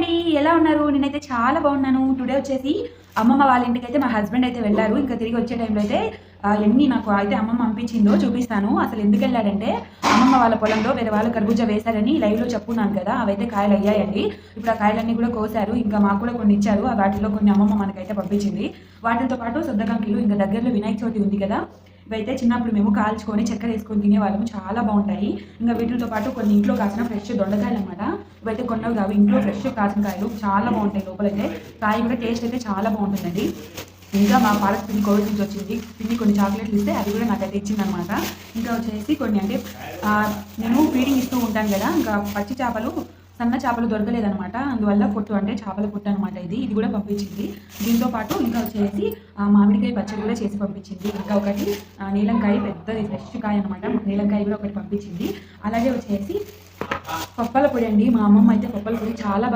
అండి, ఎలా ఉన్నారు? నేనైతే చాలా బాగున్నాను. టుడే వచ్చేసి అమ్మమ్మ వాళ్ళ ఇంటికైతే మా హస్బెండ్ అయితే వెళ్లారు. ఇంకా తిరిగి వచ్చే టైంలో అయితే ఎన్ని నాకు అయితే అమ్మమ్మ పంపించిందో చూపిస్తాను. అసలు ఎందుకెళ్ళాడంటే అమ్మమ్మ వాళ్ళ పొలంలో వేరే వాళ్ళు కర్బూజా వేశారని లైవ్‌లో చెప్పున్నాను కదా! అవైతే కాయలు అయ్యాయండి. ఇప్పుడు ఆ కాయలన్నీ కూడా కోసారు. ఇంకా మాకు కూడా కొన్ని ఇచ్చారు. వాటిలో కొన్ని అమ్మమ్మ మనకైతే పంపించింది. వాటితో పాటు సొద్దకంకిలు, ఇంకా దగ్గరలో వినాయక చవితి ఉంది కదా! ఇవైతే చిన్నప్పుడు మేము కాల్చుకొని చక్కెరేసుకొని తినేవాళ్ళము. చాలా బావుంటాయి. ఇంకా వీటిలతో పాటు కొన్ని ఇంట్లో కాసిన ఫ్రెష్ దొండకాయలనమాట. ఇవైతే కొన్నవి కావు. ఇంట్లో ఫ్రెష్ కాసిన కాయలు చాలా బావుంటాయి. లోపలైతే కాయ కూడా టేస్ట్ అయితే చాలా బావుంటుందండి. ఇంకా మా పాలకు పిన్ని కోవిడ్ నుంచి వచ్చింది. పిన్ని కొన్ని చాక్లెట్లు ఇస్తే అది కూడా నాకైతే ఇచ్చిందనమాట. ఇంకా వచ్చేసి కొన్ని అంటే నేను ఫీడింగ్ ఇస్తూ ఉంటాను కదా! ఇంకా పచ్చి చేపలు, సన్న చేపలు దొరకలేదనమాట. అందువల్ల పొట్టు అంటే చేపల పొట్టు అనమాట ఇది. ఇది కూడా పంపించింది. దీంతో పాటు ఇంకా వచ్చేసి మామిడికాయ పచ్చడి కూడా చేసి పంపించింది. ఇంకా ఒకటి నీలంకాయ పెద్దది ఫ్రెష్ కాయ అనమాట. నీలంకాయ కూడా ఒకటి పంపించింది. అలాగే వచ్చేసి పప్పల పొడి అండి. మా అమ్మమ్మ అయితే పప్పల పొడి చాలా